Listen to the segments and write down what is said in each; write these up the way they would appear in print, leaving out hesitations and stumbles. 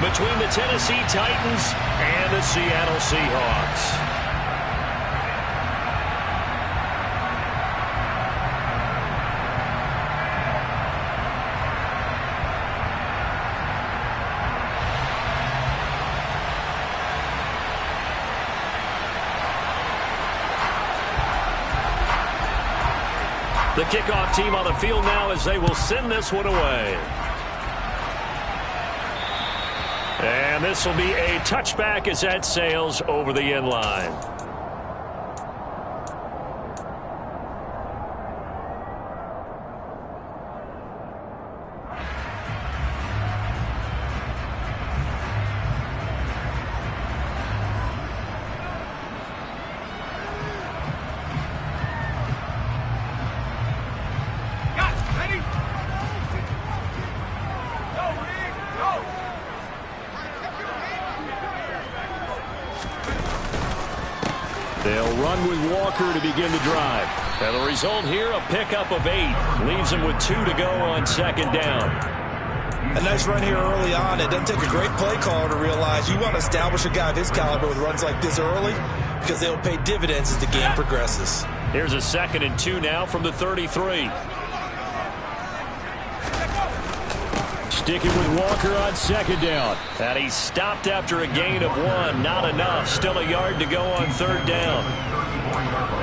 between the Tennessee Titans and the Seattle Seahawks. The kickoff team on the field now as they will send this one away. And this will be a touchback as that sails over the end line. They'll run with Walker to begin the drive. And the result here, a pickup of 8. Leaves them with 2 to go on second down. A nice run here early on. It doesn't take a great play caller to realize you want to establish a guy of his caliber with runs like this early because they'll pay dividends as the game progresses. Here's a 2nd and 2 now from the 33. Sticking with Walker on second down. And he's stopped after a gain of 1. Not enough. Still a yard to go on third down.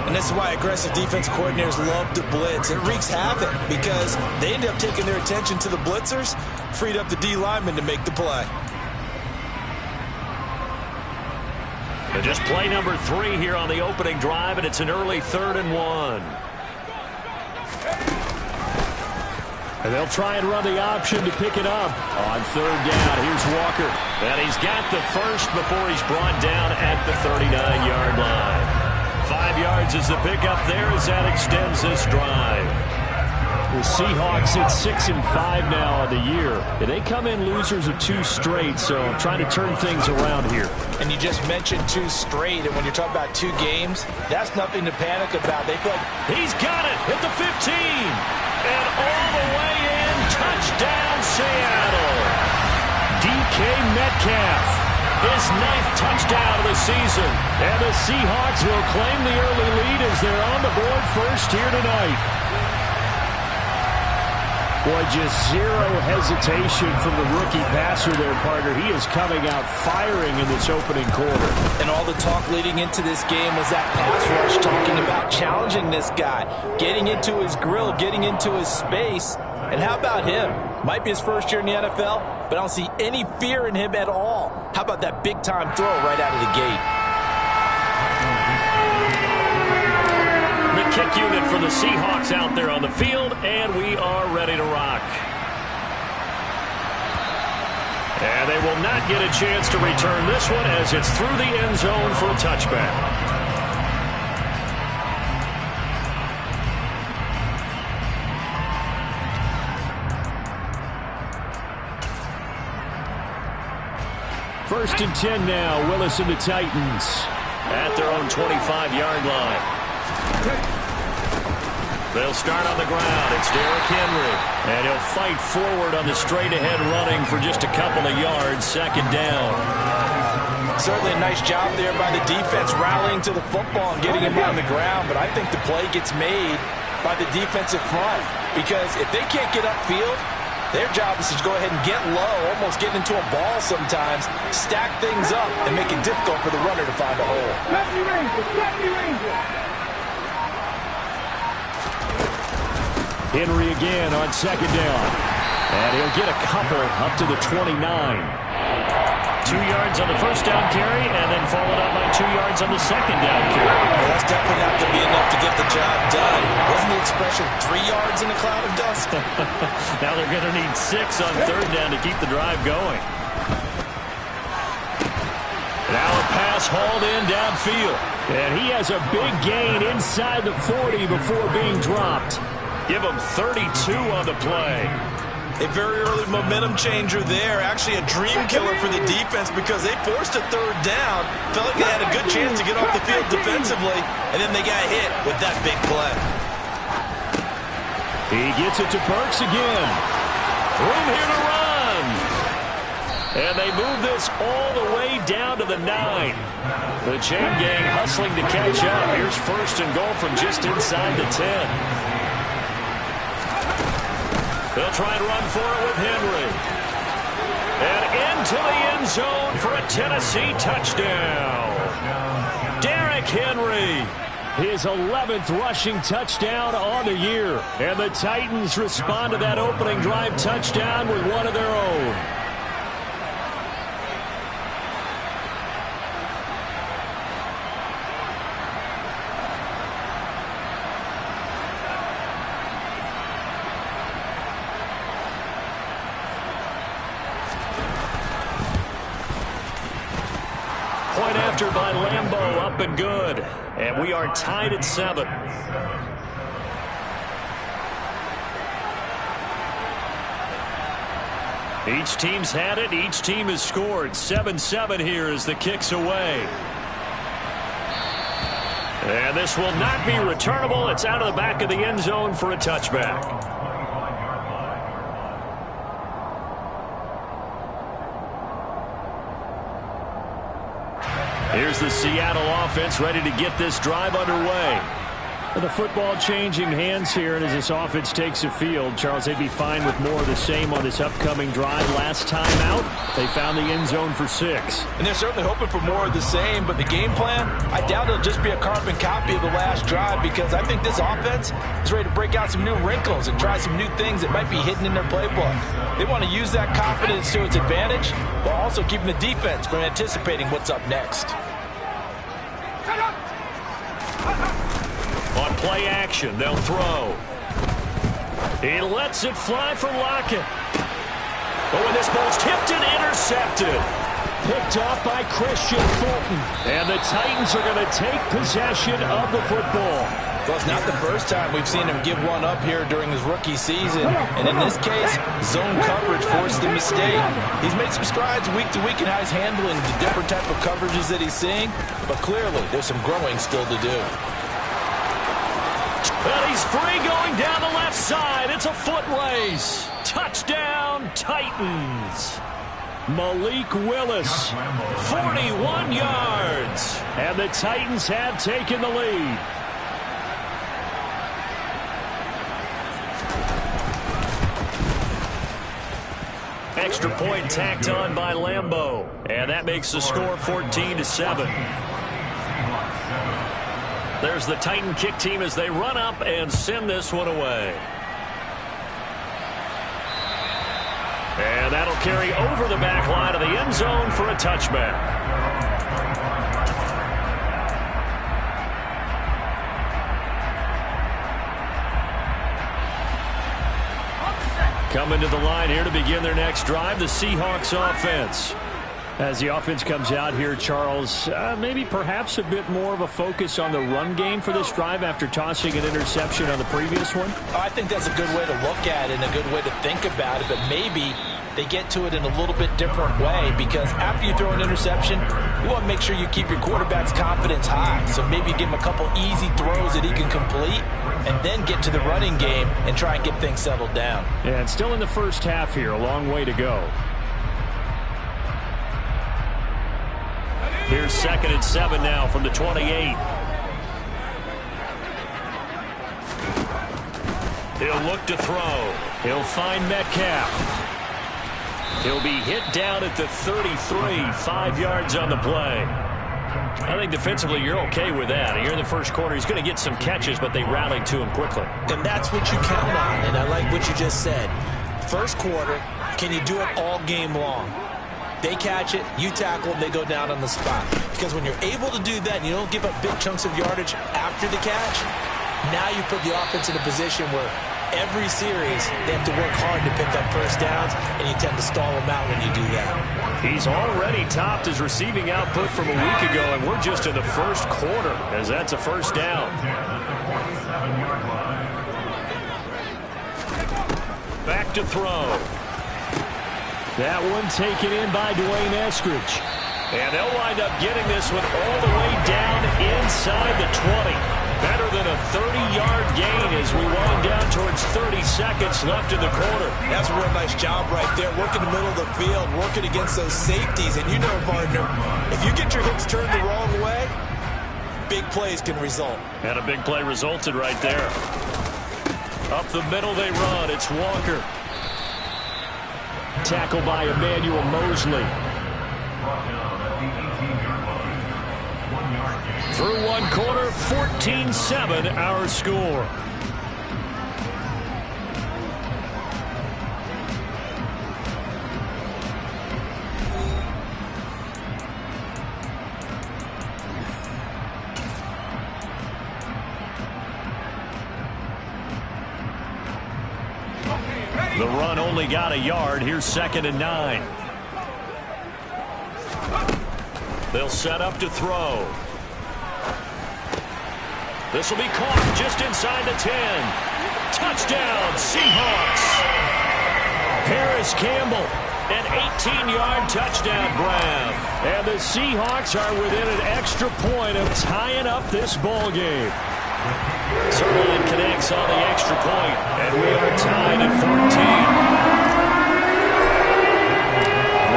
And this is why aggressive defense coordinators love to blitz. It wreaks havoc because they end up taking their attention to the blitzers, freed up the D lineman to make the play. And just play number 3 here on the opening drive, and it's an early 3rd and 1. And they'll try and run the option to pick it up on third down. Here's Walker. And he's got the first before he's brought down at the 39-yard line. 5 yards is the pickup there as that extends this drive. The Seahawks at 6-5 now on the year. They come in losers of 2 straight, so trying to turn things around here. And you just mentioned 2 straight, and when you're talking about 2 games, that's nothing to panic about. They feel like he's got it at the 15. And all the way in, touchdown Seattle. DK Metcalf, his 9th touchdown of the season. And the Seahawks will claim the early lead as they're on the board first here tonight. Boy, just zero hesitation from the rookie passer there, partner. He is coming out firing in this opening quarter. And all the talk leading into this game was that pass rush, talking about challenging this guy, getting into his grill, getting into his space. And how about him? Might be his first year in the NFL, but I don't see any fear in him at all. How about that big-time throw right out of the gate? The kick unit for the Seahawks out there on the field, and we are ready to rock. And they will not get a chance to return this one as it's through the end zone for a touchback. First and 10 now. Willis and the Titans at their own 25-yard line. They'll start on the ground. It's Derrick Henry. And he'll fight forward on the straight-ahead running for just a couple of yards. Second down. Certainly a nice job there by the defense rallying to the football and getting him on the ground. But I think the play gets made by the defensive front. Because if they can't get upfield, their job is to go ahead and get low, almost get into a ball sometimes, stack things up, and make it difficult for the runner to find a hole. Lefty Ranger. Henry again on second down. And he'll get a couple up to the 29. 2 yards on the first down carry, and then followed up by 2 yards on the second down carry. Well, that's definitely not going to be enough to get the job done. Wasn't the expression 3 yards in a cloud of dust? Now they're going to need 6 on third down to keep the drive going. Now a pass hauled in downfield. And he has a big gain inside the 40 before being dropped. Give him 32 on the play. A very early momentum changer there. Actually a dream killer for the defense because they forced a third down. Felt like they had a good chance to get off the field defensively, and then they got hit with that big play. He gets it to Burks again. Room here to run. And And they move this all the way down to the 9. The chain gang hustling to catch up. Here's first and goal from just inside the 10. They'll try and run for it with Henry. And into the end zone for a Tennessee touchdown. Derrick Henry. His 11th rushing touchdown on the year. And the Titans respond to that opening drive touchdown with one of their own. Point after by Lambeau, up and good. And we are tied at 7. Each team's had it. Each team has scored. 7-7 here as the kick's away. And this will not be returnable. It's out of the back of the end zone for a touchback. Here's the Seattle offense ready to get this drive underway. The football changing hands here, and as this offense takes the field, Charles, they'd be fine with more of the same on this upcoming drive. Last time out, they found the end zone for 6. And they're certainly hoping for more of the same, but the game plan, I doubt it'll just be a carbon copy of the last drive, because I think this offense is ready to break out some new wrinkles and try some new things that might be hidden in their playbook. They want to use that confidence to its advantage, while also keeping the defense from anticipating what's up next. On play action, they'll throw. He lets it fly for Lockett. Oh, and this ball's tipped and intercepted. Picked off by Christian Fulton. And the Titans are going to take possession of the football. Well, it's not the first time we've seen him give one up here during his rookie season. And in this case, zone coverage forced the mistake. He's made some strides week to week in how he's handling the different type of coverages that he's seeing. But clearly, there's some growing still to do. And he's free going down the left side. It's a foot race. Touchdown, Titans. Malik Willis, 41 yards. And the Titans have taken the lead. Extra point tacked on by Lambeau. And that makes the score 14-7. There's the Titan kick team as they run up and send this one away. And that'll carry over the back line of the end zone for a touchback. Coming to the line here to begin their next drive, the Seahawks offense. As the offense comes out here, Charles, maybe perhaps a bit more of a focus on the run game for this drive after tossing an interception on the previous one? I think that's a good way to look at it and a good way to think about it, but maybe they get to it in a little bit different way, because after you throw an interception, you want to make sure you keep your quarterback's confidence high. So maybe give him a couple easy throws that he can complete and then get to the running game and try and get things settled down. Yeah, it's still in the first half here, a long way to go. Here's 2nd and 7 now from the 28. He'll look to throw. He'll find Metcalf. He'll be hit down at the 33, 5 yards on the play. I think defensively you're okay with that. Here in the first quarter, he's going to get some catches, but they rallied to him quickly. And that's what you count on, and I like what you just said. First quarter, can you do it all game long? They catch it, you tackle, they go down on the spot. Because when you're able to do that and you don't give up big chunks of yardage after the catch, now you put the offense in a position where every series they have to work hard to pick up first downs, and you tend to stall them out when you do that. He's already topped his receiving output from a week ago, and we're just in the first quarter as that's a first down. Back to throw. That one taken in by Dwayne Eskridge. And they'll wind up getting this one all the way down inside the 20. Better than a 30-yard gain as we wind down towards 30 seconds left in the quarter. That's a real nice job right there, working the middle of the field, working against those safeties. And you know, partner, if you get your hips turned the wrong way, big plays can result. And a big play resulted right there. Up the middle they run. It's Walker. Tackled by Emmanuel Mosley. Through one quarter, 14-7 our score. The run only got a yard. Here's 2nd and 9. They'll set up to throw. This will be caught just inside the 10. Touchdown, Seahawks. Paris Campbell, an 18-yard touchdown grab. And the Seahawks are within an extra point of tying up this ball game. Sutherland connects on the extra point, and we are tied at 14.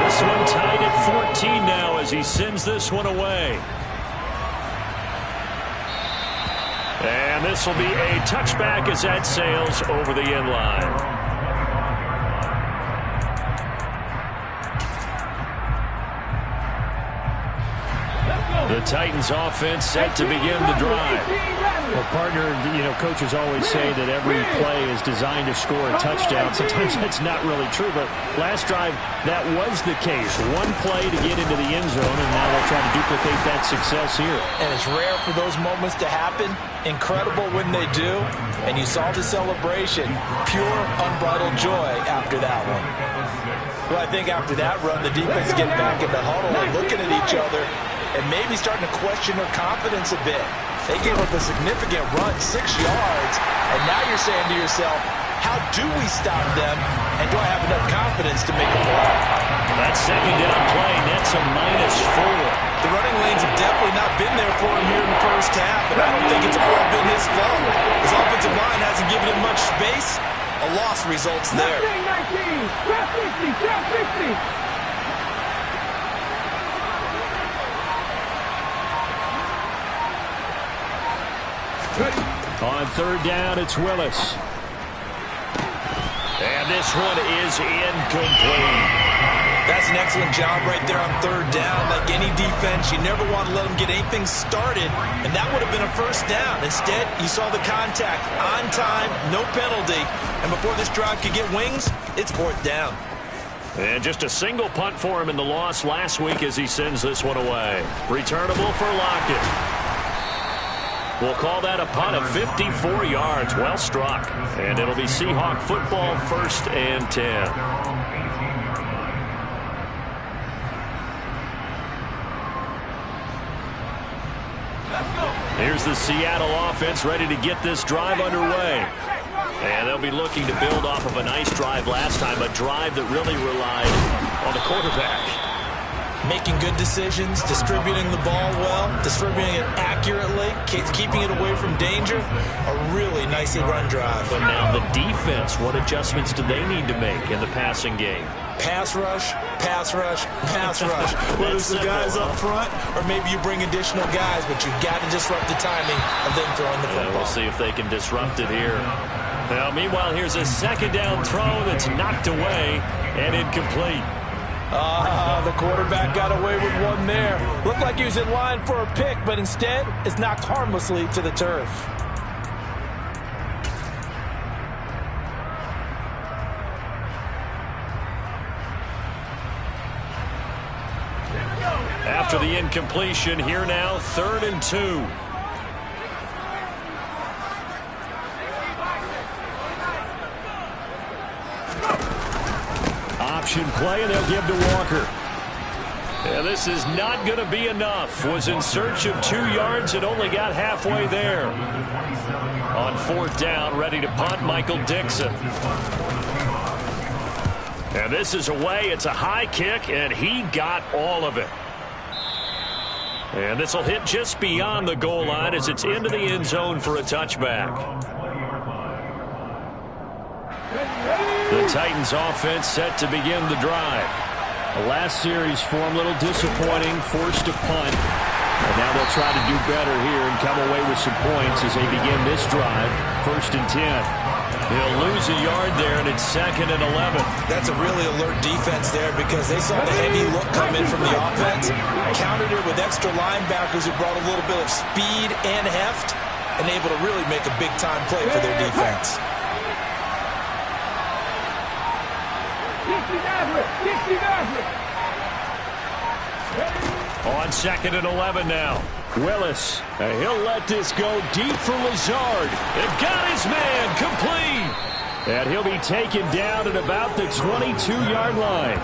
This one tied at 14 now as he sends this one away. And this will be a touchback as that sails over the end line. The Titans offense set to begin the drive. Well, partner, you know, coaches always say that every play is designed to score a touchdown. Sometimes that's not really true, but last drive, that was the case. One play to get into the end zone, and now they'll try to duplicate that success here. And it's rare for those moments to happen. Incredible when they do. And you saw the celebration. Pure, unbridled joy after that one. Well, I think after that run, the defense getting back in the huddle and looking at each other and maybe starting to question their confidence a bit. They gave up a significant run, 6 yards, and now you're saying to yourself, how do we stop them, and do I have enough confidence to make a play? That second down play nets a -4. The running lanes have definitely not been there for him here in the first half, and I don't think it's all been his fault. His offensive line hasn't given him much space. A loss results there. 19, 50, 50. On 3rd down, it's Willis. And this one is incomplete. That's an excellent job right there on 3rd down. Like any defense, you never want to let them get anything started, and that would have been a first down. Instead, you saw the contact on time, no penalty, and before this drive could get wings, it's 4th down. And just a single punt for him in the loss last week as he sends this one away. Returnable for Lockett. We'll call that a punt of 54 yards. Well struck. And it'll be Seahawk football, 1st and 10. Here's the Seattle offense ready to get this drive underway. And they'll be looking to build off of a nice drive last time, a drive that really relied on the quarterback. Making good decisions, distributing the ball well, distributing it accurately, keeping it away from danger. A really nicely run drive. But now the defense, what adjustments do they need to make in the passing game? Pass rush, pass rush, pass rush. Whether it's the guys up front or maybe you bring additional guys, but you've got to disrupt the timing of them throwing the football. We'll see if they can disrupt it here. Now, meanwhile, here's a 2nd down throw that's knocked away and incomplete. The quarterback got away with one there. Looked like he was in line for a pick, but instead, it's knocked harmlessly to the turf. After the incompletion, here now, 3rd and 2. Option play, and they'll give to Walker. And this is not going to be enough. Was in search of 2 yards and only got halfway there. On 4th down, ready to punt, Michael Dixon. And this is away. It's a high kick, and he got all of it. And this will hit just beyond the goal line as it's into the end zone for a touchback. The Titans offense set to begin the drive. The last series for them a little disappointing, forced a punt. And now they'll try to do better here and come away with some points as they begin this drive. 1st and 10. He'll lose a yard there, and it's 2nd and 11. That's a really alert defense there because they saw the heavy look come in from the offense, countered it with extra linebackers who brought a little bit of speed and heft, and able to really make a big-time play for their defense. On 2nd and 11 now. Willis, he'll let this go deep for Lazard. They've got his man complete. And he'll be taken down at about the 22-yard line.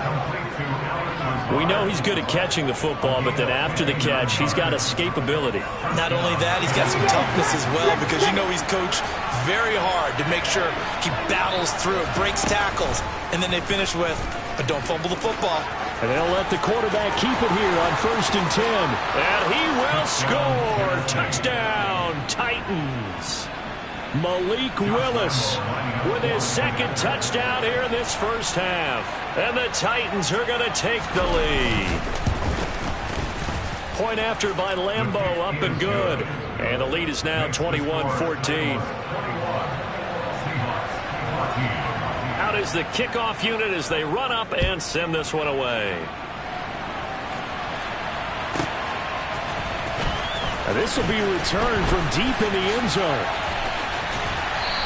We know he's good at catching the football, but then after the catch, he's got escapability. Not only that, he's got some toughness as well because you know he's coached very hard to make sure he battles through, breaks tackles, and then they finish with, but don't fumble the football. And they'll let the quarterback keep it here on 1st and 10. And he will score. Touchdown, Titans. Malik Willis with his 2nd touchdown here in this first half. And the Titans are going to take the lead. Point after by Lambeau, up and good. And the lead is now 21-14. Out is the kickoff unit as they run up and send this one away. And this will be returned from deep in the end zone.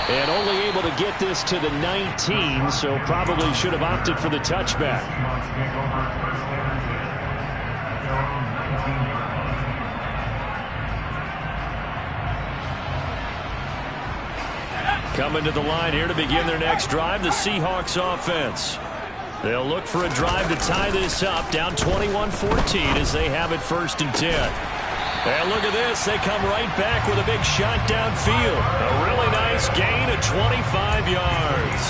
And only able to get this to the 19, so probably should have opted for the touchback. Coming to the line here to begin their next drive, the Seahawks offense. They'll look for a drive to tie this up, down 21-14 as they have it 1st and 10. And look at this. They come right back with a big shot downfield. A really nice gain of 25 yards.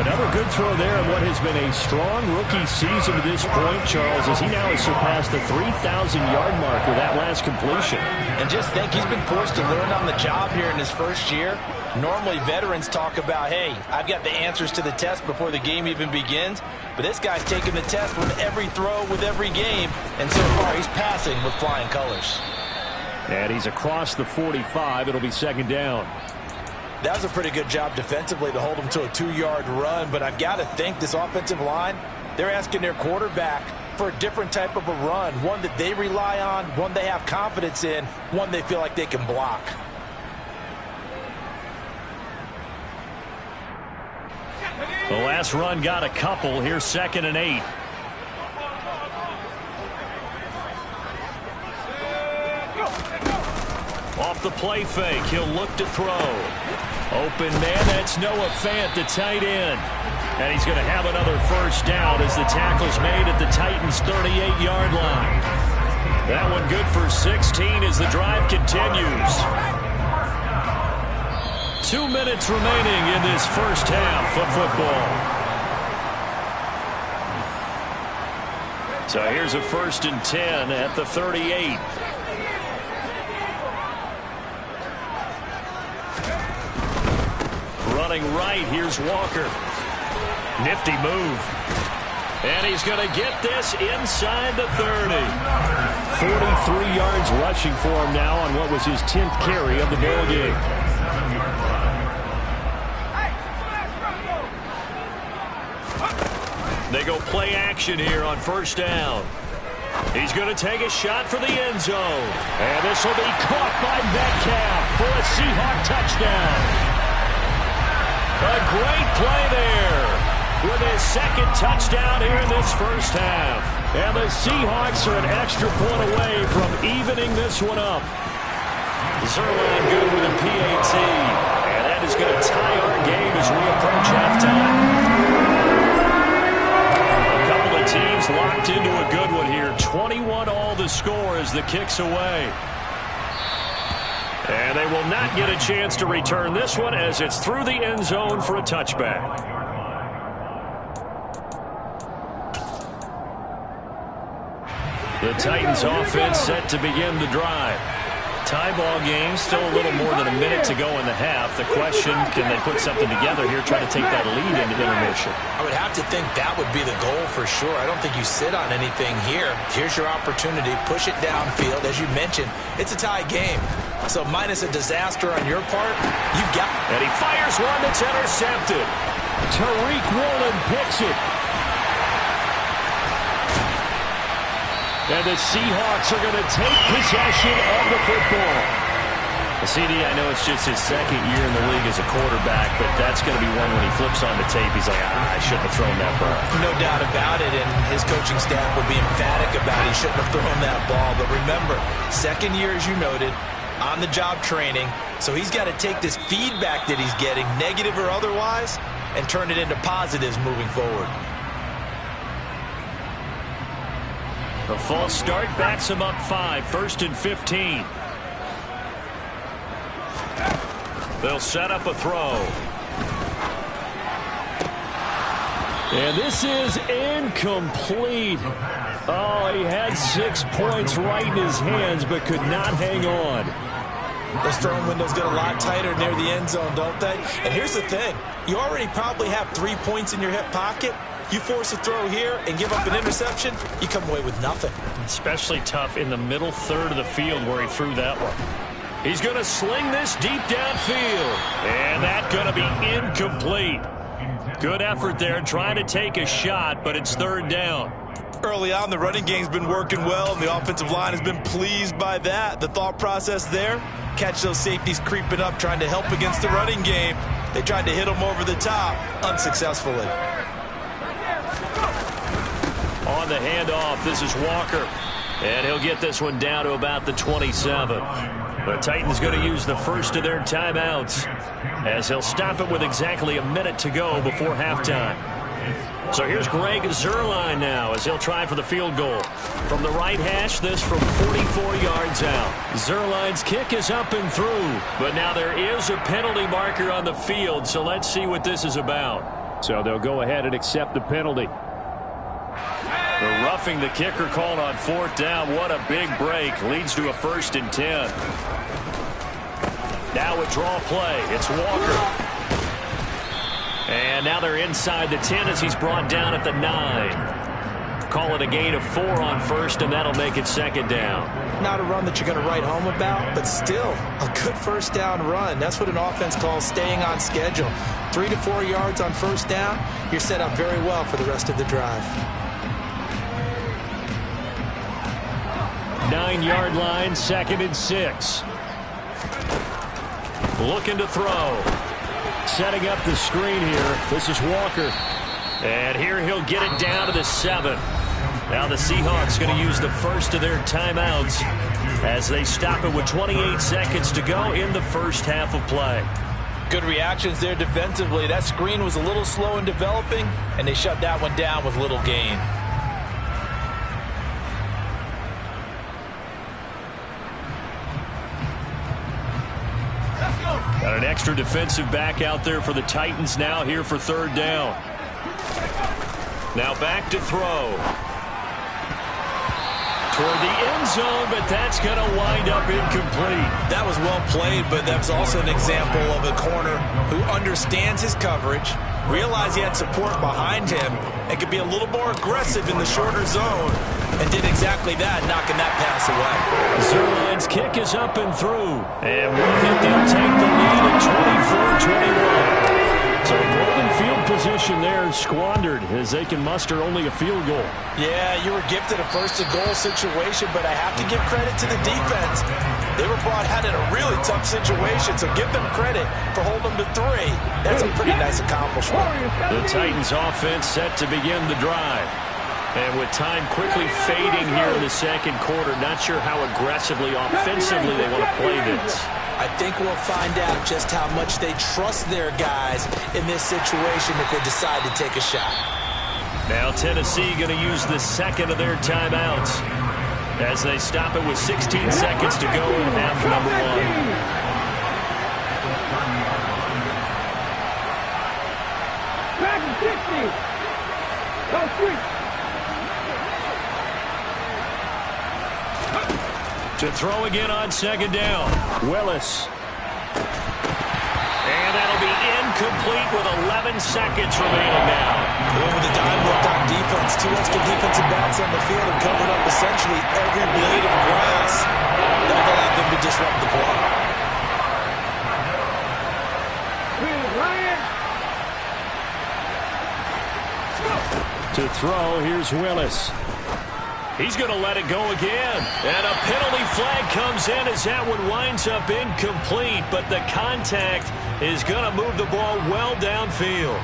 Another good throw there on what has been a strong rookie season to this point, Charles, as he now has surpassed the 3,000-yard mark with that last completion. And just think, he's been forced to learn on the job here in his first year. Normally, veterans talk about, hey, I've got the answers to the test before the game even begins. But this guy's taking the test with every throw, with every game. And so far, he's passing with flying colors. And he's across the 45. It'll be 2nd down. That was a pretty good job defensively to hold him to a 2-yard run. But I've got to think this offensive line, they're asking their quarterback for a different type of a run. One that they rely on, one they have confidence in, one they feel like they can block. The last run got a couple. Here's 2nd and 8. Off the play fake, he'll look to throw. Open man, that's Noah Fant, the tight end. And he's going to have another 1st down as the tackle's made at the Titans' 38-yard line. That one good for 16 as the drive continues. 2 minutes remaining in this first half of football. So here's a 1st and 10 at the 38. Running right, here's Walker. Nifty move. And he's going to get this inside the 30. 43 yards rushing for him now on what was his 10th carry of the ball game. They go play action here on 1st down. He's going to take a shot for the end zone. And this will be caught by Metcalf for a Seahawk touchdown. A great play there with his 2nd touchdown here in this first half. And the Seahawks are an extra point away from evening this one up. Zerline good with a PAT. And that is going to tie our game as we approach halftime. A couple of teams locked into a good one here. 21-all the score as the kick's away. And they will not get a chance to return this one as it's through the end zone for a touchback. The Titans offense set to begin the drive. Tie ball game, still a little more than a minute to go in the half. The question, can they put something together here, try to take that lead into intermission? I would have to think that would be the goal for sure. I don't think you sit on anything here. Here's your opportunity. Push it downfield. As you mentioned, it's a tie game. So minus a disaster on your part, you've got... And he fires one that's intercepted. Tariq Woolen picks it. And the Seahawks are going to take possession of the football. CD, I know it's just his second year in the league as a quarterback, but that's going to be one when he flips on the tape, he's like, I shouldn't have thrown that ball. No doubt about it, and his coaching staff will be emphatic about he shouldn't have thrown that ball. But remember, second year, as you noted, on-the-job training, so he's got to take this feedback that he's getting, negative or otherwise, and turn it into positives moving forward. The false start backs him up 5, 1st and 15. They'll set up a throw. And this is incomplete. Oh, he had 6 points right in his hands, but could not hang on. Those throwing windows get a lot tighter near the end zone, don't they? And here's the thing. You already probably have 3 points in your hip pocket. You force a throw here and give up an interception, you come away with nothing. Especially tough in the middle third of the field where he threw that one. He's going to sling this deep downfield. And that's going to be incomplete. Good effort there trying to take a shot, but it's 3rd down. Early on, the running game's been working well, and the offensive line has been pleased by that. The thought process there, catch those safeties creeping up, trying to help against the running game. They tried to hit them over the top, unsuccessfully. On the handoff, this is Walker. And he'll get this one down to about the 27. The Titans going to use the first of their timeouts, as he'll stop it with exactly a minute to go before halftime. So here's Greg Zuerlein now as he'll try for the field goal. From the right hash, this from 44 yards out. Zuerlein's kick is up and through, but now there is a penalty marker on the field, so let's see what this is about. So they'll go ahead and accept the penalty. The roughing the kicker called on 4th down. What a big break. Leads to a 1st and 10. Now a draw play. It's Walker. And now they're inside the 10 as he's brought down at the 9. Call it a gain of 4 on 1st, and that'll make it 2nd down. Not a run that you're going to write home about, but still a good 1st down run. That's what an offense calls staying on schedule. 3 to 4 yards on 1st down, you're set up very well for the rest of the drive. 9-yard line, 2nd and 6. Looking to throw. Setting up the screen here. This is Walker. And here he'll get it down to the 7. Now the Seahawks going to use the first of their timeouts as they stop it with 28 seconds to go in the first half of play. Good reactions there defensively. That screen was a little slow in developing, and they shut that one down with little gain. Got an extra defensive back out there for the Titans now here for 3rd down. Now back to throw. Toward the end zone, but that's going to wind up incomplete. That was well played, but that's also an example of a corner who understands his coverage, realized he had support behind him, and could be a little more aggressive in the shorter zone, and did exactly that, knocking that pass away. Zuerlein's kick is up and through. And with it, they'll take the lead at 24-21. So golden field position there squandered as they can muster only a field goal. Yeah, you were gifted a first-and-goal situation, but I have to give credit to the defense. They were brought out in a really tough situation, so give them credit for holding them to 3. That's a pretty nice accomplishment. The Titans offense set to begin the drive. And with time quickly fading here in the second quarter, not sure how aggressively, offensively they want to play this. I think we'll find out just how much they trust their guys in this situation if they decide to take a shot. Now Tennessee going to use the second of their timeouts as they stop it with 16 seconds to go in half number 1. Back to 60. Go 3. To throw again on second down. Willis. And that'll be incomplete with 11 seconds remaining now. With the dime looked on defense, 2 extra defensive backs on the field have covered up essentially every blade of grass that allowed them to disrupt the play. To throw, here's Willis. He's going to let it go again. And a penalty flag comes in as that one winds up incomplete, but the contact is going to move the ball well downfield.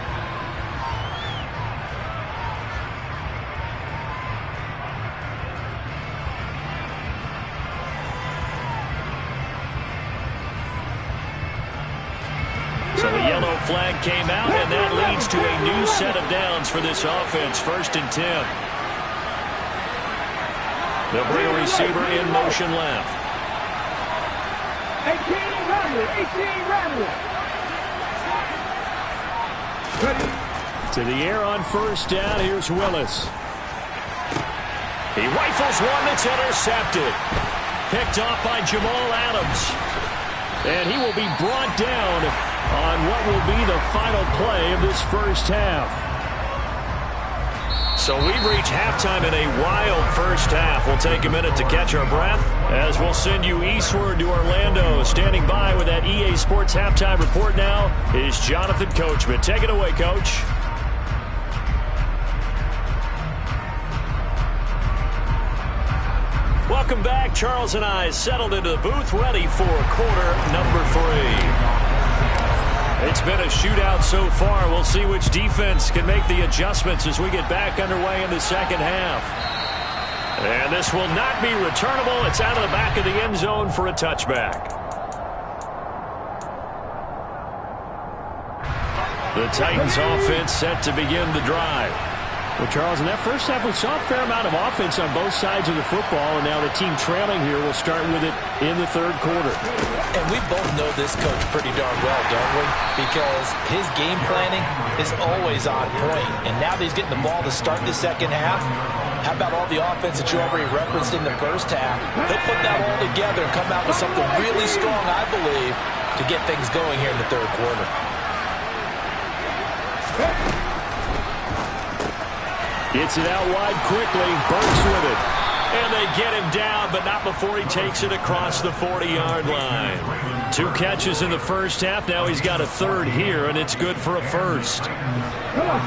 So the yellow flag came out, and that leads to a new set of downs for this offense. 1st and 10. They'll bring a receiver in motion left. 18 Randall. To the air on 1st down. Here's Willis. He rifles one that's intercepted. Picked off by Jamal Adams. And he will be brought down on what will be the final play of this first half. So we've reached halftime in a wild first half. We'll take a minute to catch our breath as we'll send you eastward to Orlando. Standing by with that EA Sports halftime report now is Jonathan Coachman. Take it away, Coach. Welcome back. Charles and I settled into the booth, ready for quarter number 3. It's been a shootout so far. We'll see which defense can make the adjustments as we get back underway in the second half. And this will not be returnable. It's out of the back of the end zone for a touchback. The Titans offense set to begin the drive. Well, Charles, in that first half, we saw a fair amount of offense on both sides of the football, and now the team trailing here will start with it in the 3rd quarter. And we both know this coach pretty darn well, don't we? Because his game planning is always on point. And now that he's getting the ball to start the second half, how about all the offense that you already referenced in the first half? He'll put that all together and come out with something really strong, I believe, to get things going here in the 3rd quarter. Gets it out wide quickly. Burks with it. And they get him down, but not before he takes it across the 40-yard line. 2 catches in the first half. Now he's got a 3rd here, and it's good for a 1st. Come on.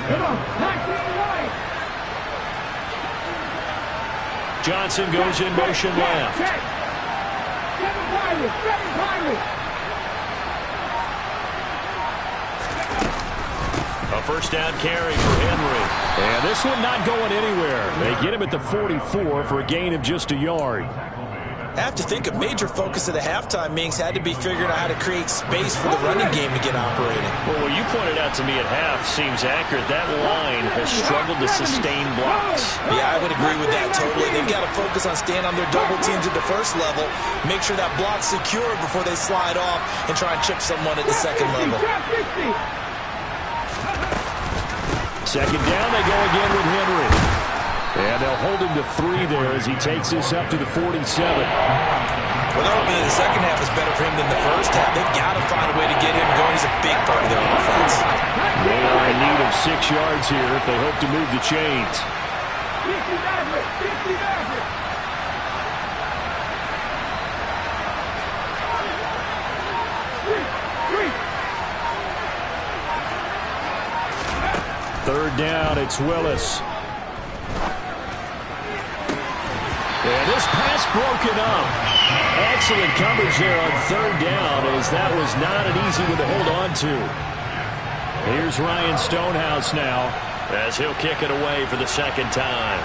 19 right. Johnson goes in motion left. 7 Pirates. A first down carry for Henry. And this one not going anywhere. They get him at the 44 for a gain of just a yard. I have to think a major focus of the halftime meetings had to be figuring out how to create space for the running game to get operating. Well, what you pointed out to me at half seems accurate. That line has struggled to sustain blocks. Yeah, I would agree with that totally. They've got to focus on staying on their double teams at the first level, make sure that block's secure before they slide off and try and chip someone at the second level. Second down, they go again with Henry. And they'll hold him to 3 there as he takes this up to the 47. Well, they're hoping that the second half is better for him than the first half. They've got to find a way to get him going. He's a big part of their offense. They are in need of 6 yards here if they hope to move the chains. 3rd down, it's Willis. And this pass broken up. Excellent coverage there on 3rd down, as that was not an easy one to hold on to. Here's Ryan Stonehouse now as he'll kick it away for the 2nd time.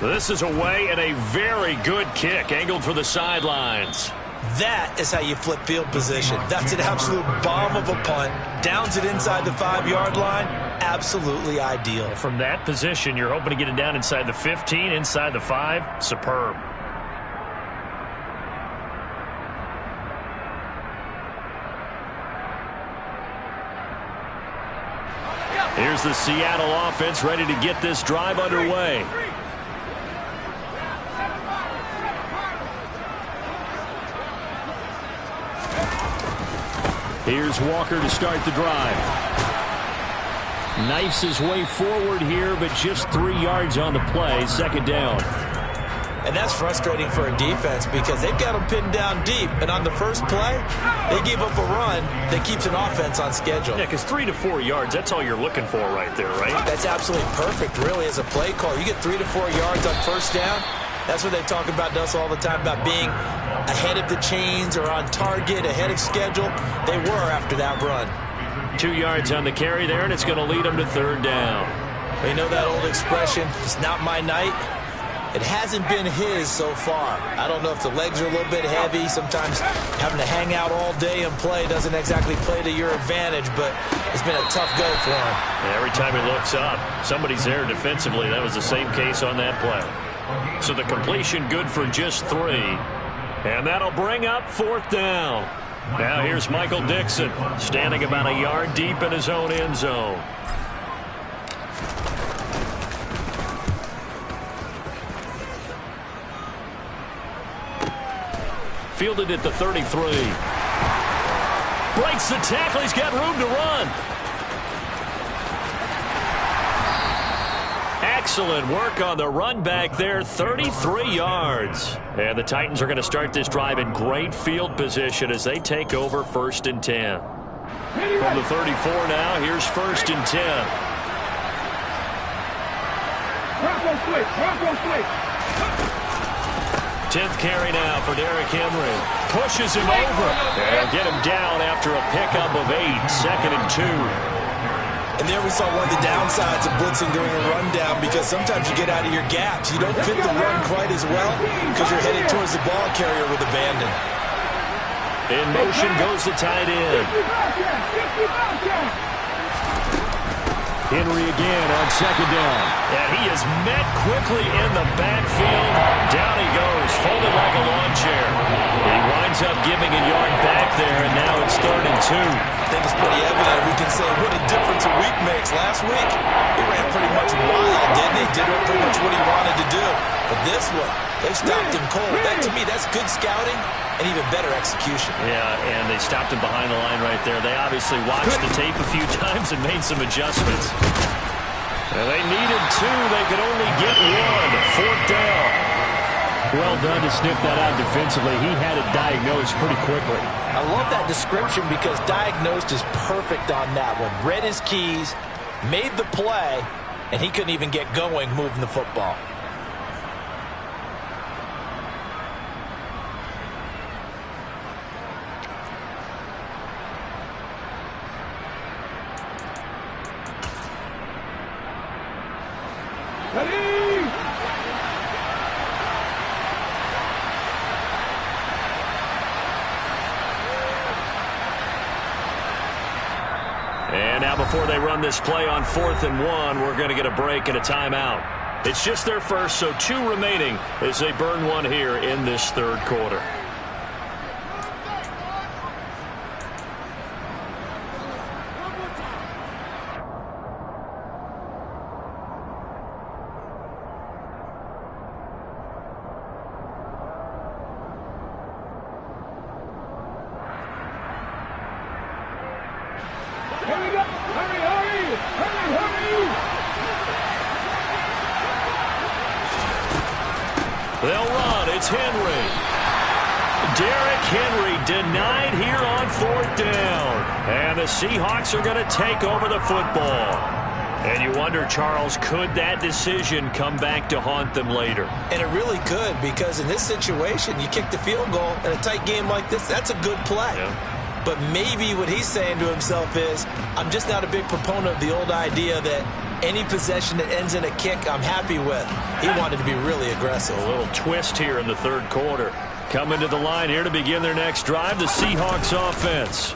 This is away and a very good kick, angled for the sidelines. That is how you flip field position. That's an absolute bomb of a punt. Downs it inside the 5-yard line. Absolutely ideal. From that position, you're hoping to get it down inside the 15, inside the 5. Superb. Here's the Seattle offense ready to get this drive underway. Here's Walker to start the drive. Knifes his way forward here, but just 3 yards on the play. Second down. And that's frustrating for a defense because they've got them pinned down deep. And on the first play, they gave up a run that keeps an offense on schedule. Yeah, because 3 to 4 yards, that's all you're looking for right there, right? That's absolutely perfect, really, as a play call. You get 3 to 4 yards on first down. That's what they talk about to us all the time, about being ahead of the chains or on target, ahead of schedule. They were after that run. 2 yards on the carry there, and it's going to lead them to third down. You know that old expression, it's not my night? It hasn't been his so far. I don't know if the legs are a little bit heavy. Sometimes having to hang out all day and play doesn't exactly play to your advantage, but it's been a tough go for him. Yeah, every time he looks up, somebody's there defensively. That was the same case on that play. So the completion good for just 3. And that'll bring up fourth down. Now here's Michael Dixon, standing about a yard deep in his own end zone. Fielded at the 33. Breaks the tackle. He's got room to run. Excellent work on the run back there. 33 yards. And the Titans are going to start this drive in great field position as they take over 1st and 10. From the 34 now, here's 1st and 10. Bronco switch. Bronco switch. 10th carry now for Derrick Henry. Pushes him over. They'll get him down after a pickup of 8. 2nd and 2. And there we saw one of the downsides of blitzing during a rundown because sometimes you get out of your gaps. You don't fit the run quite as well because you're headed towards the ball carrier with abandon. In motion goes the tight end. Henry again on 2nd down. And he is met quickly in the backfield. Down he goes, folded like a lawn chair. He winds up giving a yard back there, and now it's 3rd and 2. I think it's pretty evident. We can say what a difference a week makes. Last week, he ran pretty much wild, didn't he? Did pretty much what he wanted to do. But this one, they stopped him cold. That, to me, that's good scouting and even better execution. Yeah, and they stopped him behind the line right there. They obviously watched the tape a few times and made some adjustments. And they needed 2. They could only get 1. 4th down. Well done to sniff that out defensively. He had it diagnosed pretty quickly. I love that description because diagnosed is perfect on that one. Read his keys, made the play, and he couldn't even get going moving the football. And now before they run this play on 4th and 1, we're going to get a break and a timeout. It's just their first, so 2 remaining as they burn 1 here in this 3rd quarter. Here we go. Hurry, hurry. Hurry, hurry. They'll run. It's Henry. Derrick Henry denied here on 4th down. And the Seahawks are going to take over the football. And you wonder, Charles, could that decision come back to haunt them later? And it really could, because in this situation, you kick the field goal in a tight game like this, that's a good play. Yeah. But maybe what he's saying to himself is, I'm just not a big proponent of the old idea that any possession that ends in a kick I'm happy with. He wanted to be really aggressive. A little twist here in the 3rd quarter. Coming to the line here to begin their next drive, the Seahawks offense.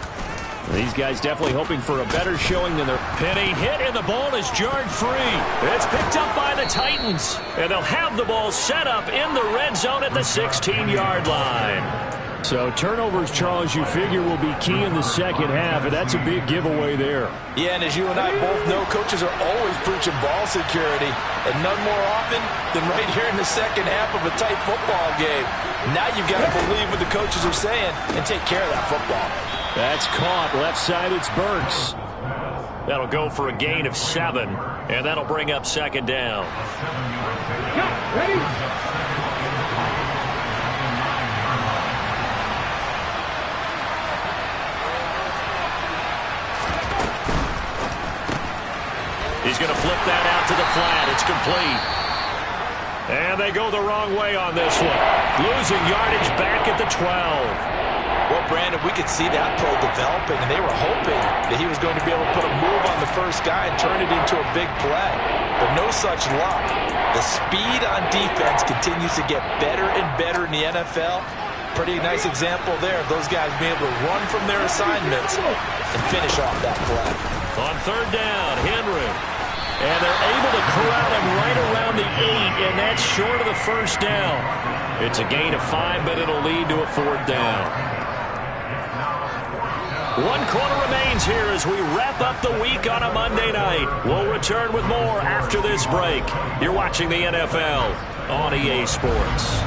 These guys definitely hoping for a better showing than their... Penny hit, and the ball is jarred free. It's picked up by the Titans. And they'll have the ball set up in the red zone at the 16-yard line. So turnovers, Charles, you figure will be key in the second half, and that's a big giveaway there. Yeah, and as you and I both know, coaches are always preaching ball security, and none more often than right here in the second half of a tight football game. Now you've got to believe what the coaches are saying and take care of that football. That's caught. Left side, it's Burks. That'll go for a gain of 7, and that'll bring up second down. Ready? He's going to flip that out to the flat. It's complete. And they go the wrong way on this one. Losing yardage back at the 12. Well, Brandon, we could see that play developing, and they were hoping that he was going to be able to put a move on the first guy and turn it into a big play. But no such luck. The speed on defense continues to get better and better in the NFL. Pretty nice example there of those guys being able to run from their assignments and finish off that play. On third down, Henry. And they're able to corral him right around the 8, and that's short of the first down. It's a gain of 5, but it'll lead to a fourth down. 1 quarter remains here as we wrap up the week on a Monday night. We'll return with more after this break. You're watching the NFL on EA Sports.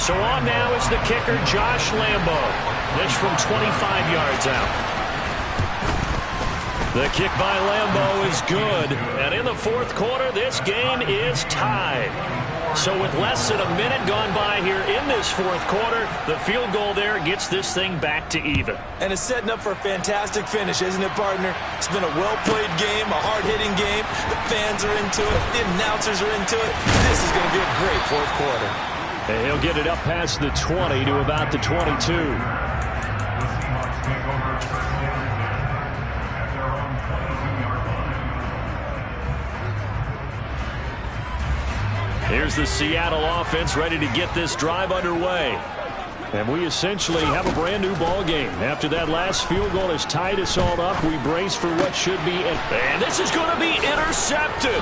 So on now is the kicker, Josh Lambo. This from 25 yards out. The kick by Lambo is good. And in the fourth quarter, this game is tied. So with less than a minute gone by here in this fourth quarter, the field goal there gets this thing back to even. And it's setting up for a fantastic finish, isn't it, partner? It's been a well-played game, a hard-hitting game. The fans are into it. The announcers are into it. This is going to be a great fourth quarter. And he'll get it up past the 20 to about the 22. Here's the Seattle offense ready to get this drive underway. And we essentially have a brand new ball game. After that last field goal has tied us all up, we brace for what should be. And this is going to be intercepted.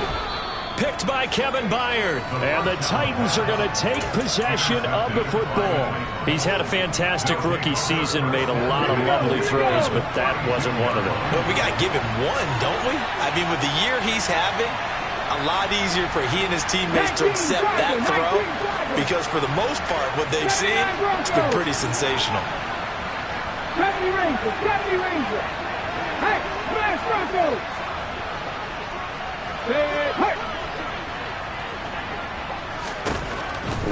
Picked by Kevin Byard. And the Titans are going to take possession of the football. He's had a fantastic rookie season, made a lot of lovely throws, but that wasn't one of them. Well, we got to give him one, don't we? I mean, with the year he's having, a lot easier for he and his teammates to accept that throw, because for the most part, what they've seen, it's been pretty sensational. Gravity Ranger, Gravity Ranger. Hey, Smash Broncos. Hey.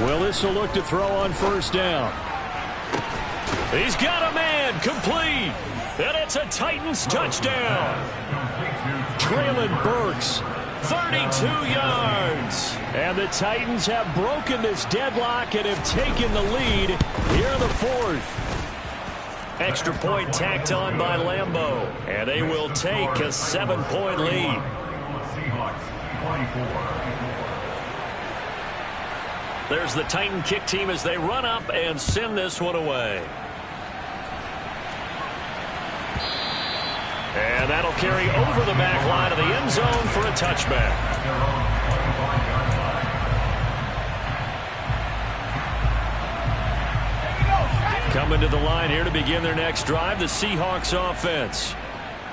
Well, this will look to throw on first down. He's got a man, complete. And it's a Titans touchdown. Traylon Burks, 32 yards. And the Titans have broken this deadlock and have taken the lead here in the fourth. Extra point tacked on by Lambo. And they will take a 7-point lead. There's the Titan kick team as they run up and send this one away. And that'll carry over the back line of the end zone for a touchback. Coming to the line here to begin their next drive, the Seahawks offense.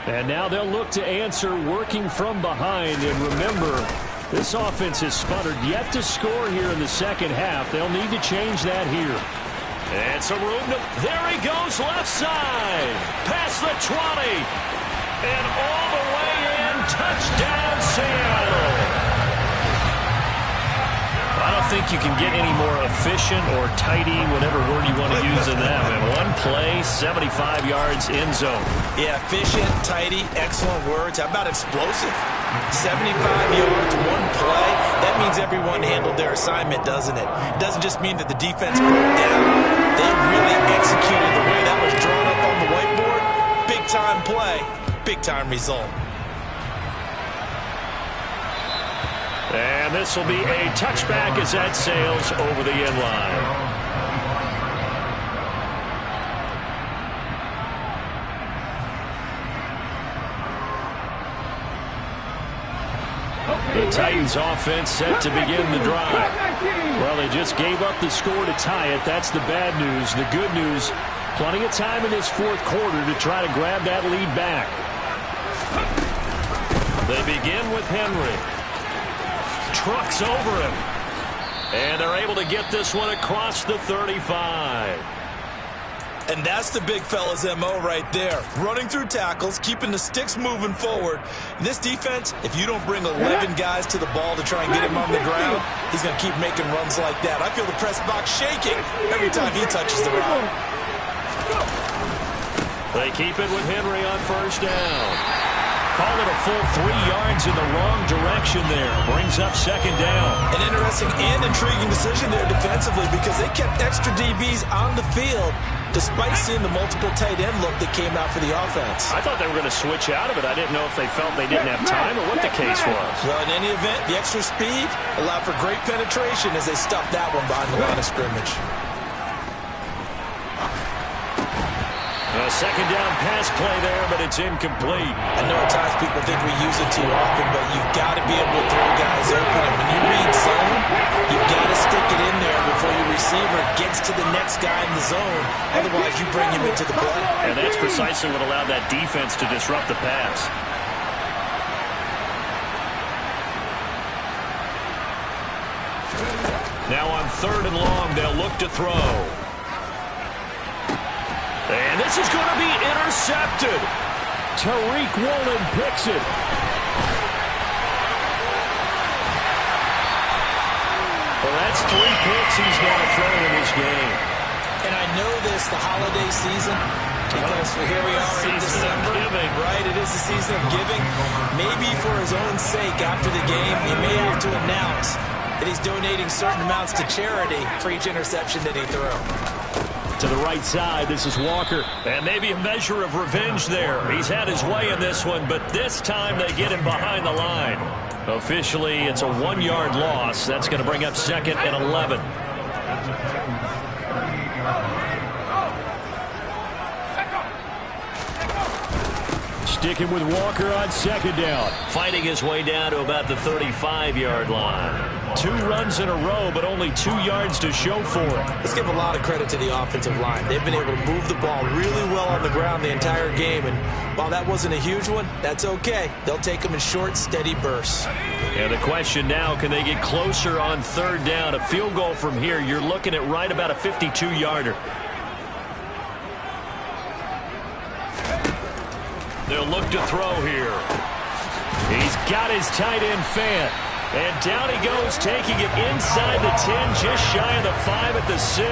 And now they'll look to answer working from behind. And remember, this offense has sputtered yet to score here in the second half. They'll need to change that here. And some room to... There he goes, left side. Past the 20. And all the way in. Touchdown, Seattle. I don't think you can get any more efficient or tidy, whatever word you want to use in that. In one play, 75 yards in zone. Yeah, efficient, tidy, excellent words. How about explosive? 75 yards, one play. That means everyone handled their assignment, doesn't it? It doesn't just mean that the defense broke down. They really executed the way that was drawn up on the whiteboard. Big-time play, big-time result. And this will be a touchback as that sails over the end line. Okay. The Titans offense set to begin the drive. Well, they just gave up the score to tie it. That's the bad news. The good news, plenty of time in this fourth quarter to try to grab that lead back. They begin with Henry. Trucks over him. And they're able to get this one across the 35. And that's the big fella's MO right there. Running through tackles, keeping the sticks moving forward. This defense, if you don't bring 11 guys to the ball to try and get him on the ground, he's going to keep making runs like that. I feel the press box shaking every time he touches the rock. They keep it with Henry on first down. Call it a full 3 yards in the wrong direction there. Brings up second down. An interesting and intriguing decision there defensively because they kept extra DBs on the field despite seeing the multiple tight end look that came out for the offense. I thought they were going to switch out of it. I didn't know if they felt they didn't have time or what the case was. Well, in any event, the extra speed allowed for great penetration as they stuffed that one behind the line of scrimmage. A second down pass play there, but it's incomplete. I know at times people think we use it too often, but you've got to be able to throw guys open. And when you read zone, you've got to stick it in there before your receiver gets to the next guy in the zone. Otherwise, you bring him into the play. And that's precisely what allowed that defense to disrupt the pass. Now on 3rd and long, they'll look to throw. And this is going to be intercepted. Tariq Woolen picks it. Well, that's 3 picks he's now thrown in this game. And I know this, the holiday season, because here we are in December. Right, it is the season of giving. Maybe for his own sake, after the game, he may have to announce that he's donating certain amounts to charity for each interception that he threw. To the right side, this is Walker. And maybe a measure of revenge there. He's had his way in this one, but this time they get him behind the line. Officially, it's a 1-yard loss. That's going to bring up 2nd and 11. Sticking with Walker on 2nd down. Fighting his way down to about the 35-yard line. 2 runs in a row, but only 2 yards to show for it. Let's give a lot of credit to the offensive line. They've been able to move the ball really well on the ground the entire game, and while that wasn't a huge one, that's okay. They'll take them in short, steady bursts. And the question now, can they get closer on 3rd down? A field goal from here, you're looking at right about a 52-yarder. They'll look to throw here. He's got his tight end fan. And down he goes, taking it inside the 10, just shy of the 5 at the 6.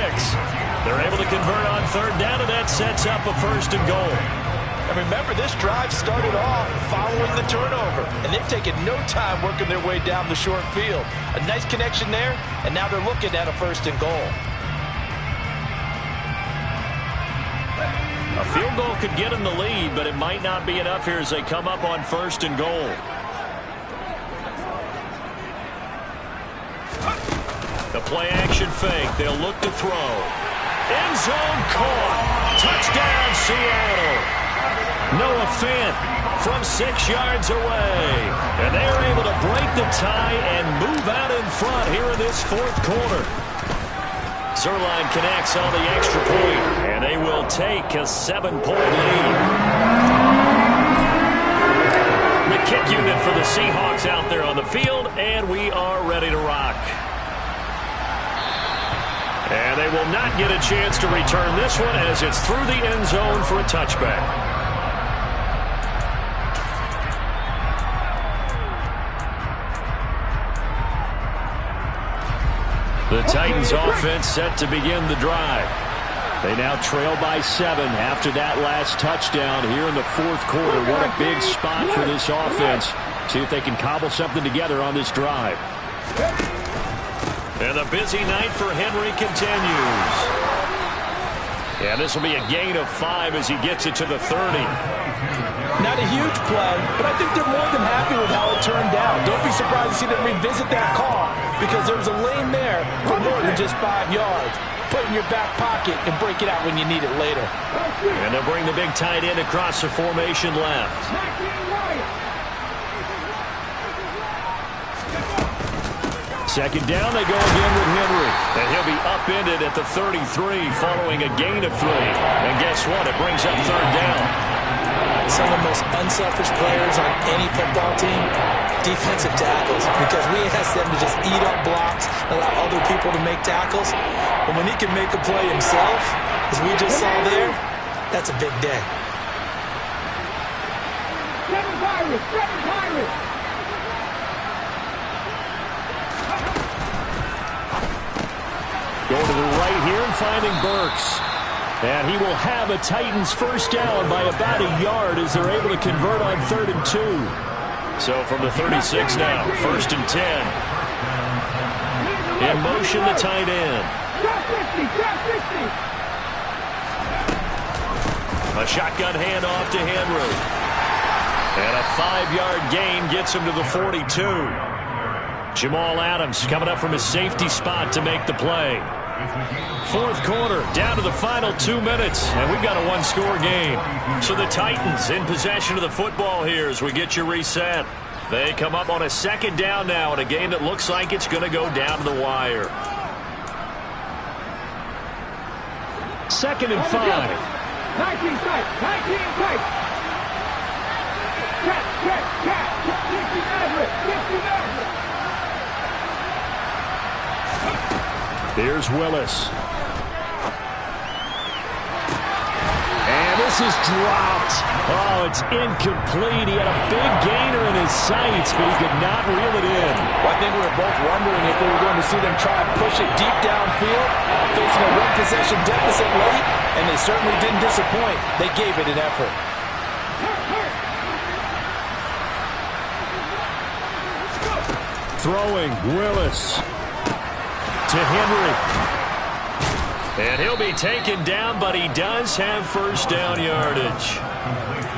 They're able to convert on 3rd down, and that sets up a 1st and goal. And remember, this drive started off following the turnover, and they've taken no time working their way down the short field. A nice connection there, and now they're looking at a 1st and goal. A field goal could get them the lead, but it might not be enough here as they come up on 1st and goal. The play-action fake. They'll look to throw. End zone caught. Touchdown, Seattle. Noah Fant from 6 yards away. And they're able to break the tie and move out in front here in this 4th quarter. Zerline connects on the extra point, and they will take a 7-point lead. The kick unit for the Seahawks out there on the field, and we are ready to rock. And they will not get a chance to return this one as it's through the end zone for a touchback. The Titans offense set to begin the drive. They now trail by 7 after that last touchdown here in the 4th quarter. What a big spot for this offense. See if they can cobble something together on this drive. And the busy night for Henry continues. Yeah, this will be a gain of 5 as he gets it to the 30. Not a huge play, but I think they're more than happy with how it turned out. Don't be surprised to see them revisit that call because there's a lane there for more than just 5 yards. Put it in your back pocket and break it out when you need it later. And they'll bring the big tight end across the formation left. Second down, they go again with Henry. And he'll be upended at the 33 following a gain of 3. And guess what? It brings up third down. Some of the most unselfish players on any football team, defensive tackles, because we ask them to just eat up blocks, allow other people to make tackles. But when he can make a play himself, as we just saw there, that's a big day. Seven Pirates! Going to the right here and finding Burks. And he will have a Titans first down by about a yard as they're able to convert on 3rd and 2. So from the 36 now, 1st and 10. In motion, the tight end. A shotgun handoff to Henry. And a 5-yard gain gets him to the 42. Jamal Adams coming up from his safety spot to make the play. 4th quarter, down to the final 2 minutes, and we've got a one-score game. So the Titans in possession of the football here as we get you reset. They come up on a 2nd down now in a game that looks like it's going to go down to the wire. 2nd and 5. 19 tight. Cat. 60 Here's Willis. And this is dropped. Oh, it's incomplete. He had a big gainer in his sights, but he could not reel it in. Well, I think we were both wondering if we were going to see them try and push it deep downfield, facing a one-possession deficit late, and they certainly didn't disappoint. They gave it an effort. Throwing, Willis to Henry. And he'll be taken down, but he does have first down yardage.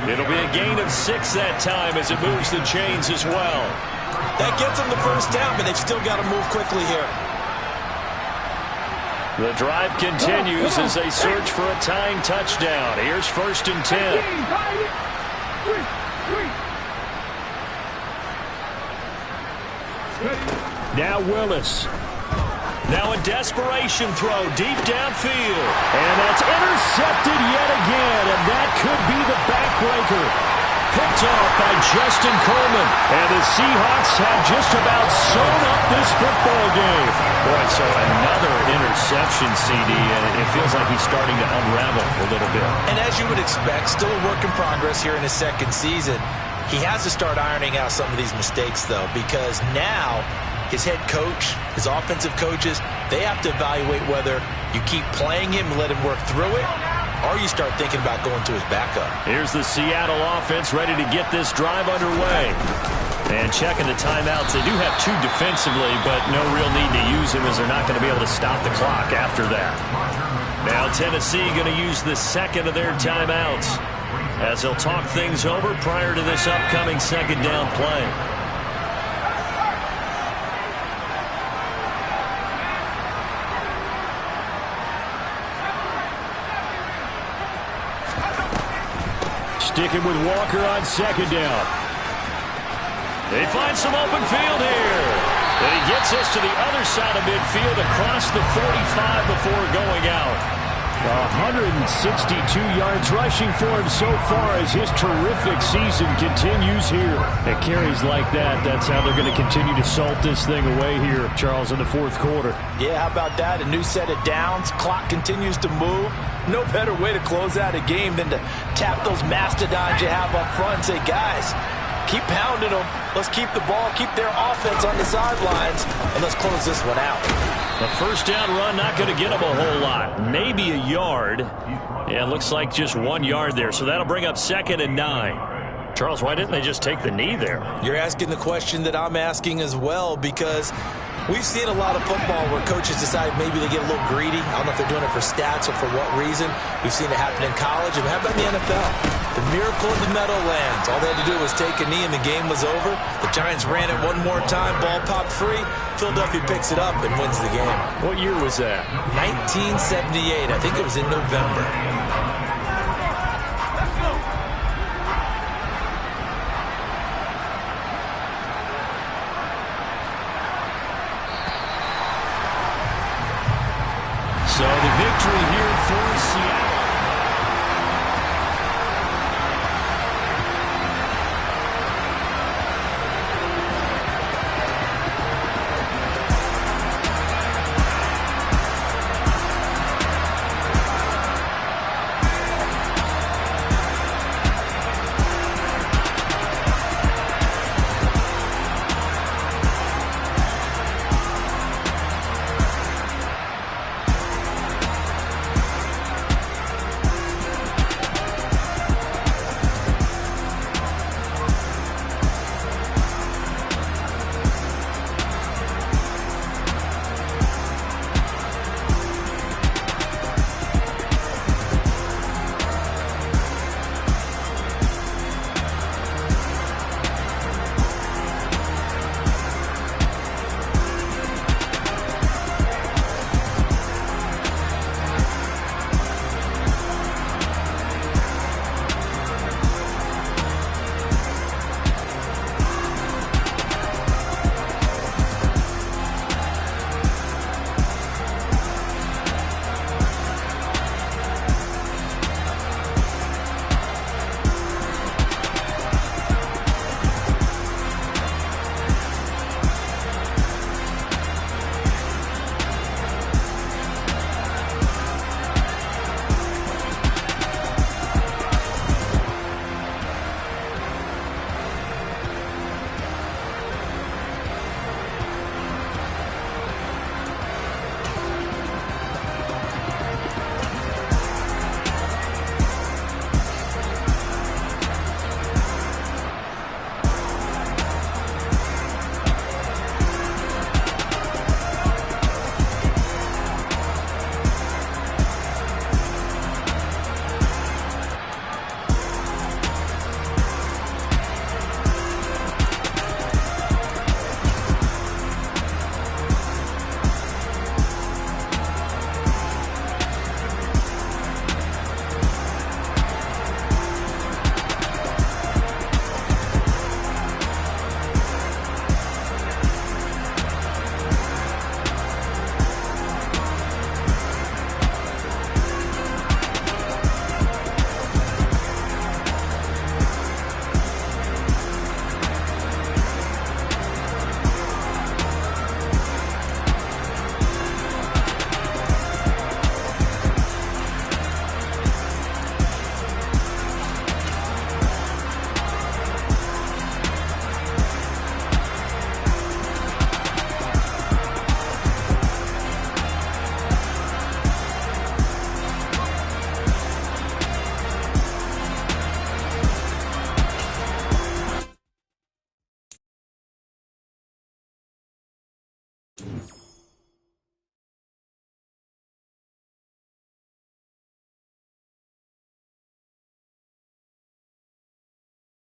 It'll be a gain of 6 that time as it moves the chains as well. That gets them the first down, but they've still got to move quickly here. The drive continues as they search for a tying touchdown. Here's 1st and 10. Now Willis. Now a desperation throw deep downfield. And that's intercepted yet again, and that could be the backbreaker. Picked off by Justin Coleman. And the Seahawks have just about sewn up this football game. Boy, so another interception, CD, and it feels like he's starting to unravel a little bit. And as you would expect, still a work in progress here in his 2nd season. He has to start ironing out some of these mistakes, though, because now his head coach, his offensive coaches, they have to evaluate whether you keep playing him and let him work through it, or you start thinking about going to his backup. Here's the Seattle offense ready to get this drive underway. And checking the timeouts. They do have 2 defensively, but no real need to use them as they're not going to be able to stop the clock after that. Now Tennessee going to use the 2nd of their timeouts as they'll talk things over prior to this upcoming 2nd down play. Sticking with Walker on 2nd down. They find some open field here. And he gets us to the other side of midfield across the 45 before going out. 162 yards rushing for him so far as his terrific season continues here. At carries like that, that's how they're going to continue to salt this thing away here, Charles, in the 4th quarter. Yeah, how about that? A new set of downs. Clock continues to move. No better way to close out a game than to tap those mastodons you have up front and say, guys, keep pounding them. Let's keep the ball, keep their offense on the sidelines, and let's close this one out. The first down run not going to get them a whole lot. Maybe a yard. Yeah, it looks like just 1 yard there. So that'll bring up 2nd and 9. Charles, why didn't they just take the knee there? You're asking the question that I'm asking as well, because we've seen a lot of football where coaches decide maybe they get a little greedy. I don't know if they're doing it for stats or for what reason. We've seen it happen in college. And how about in the NFL? The miracle of the Meadowlands. All they had to do was take a knee and the game was over. The Giants ran it one more time. Ball popped free. Philadelphia picks it up and wins the game. What year was that? 1978. I think it was in November. victory here for Seattle.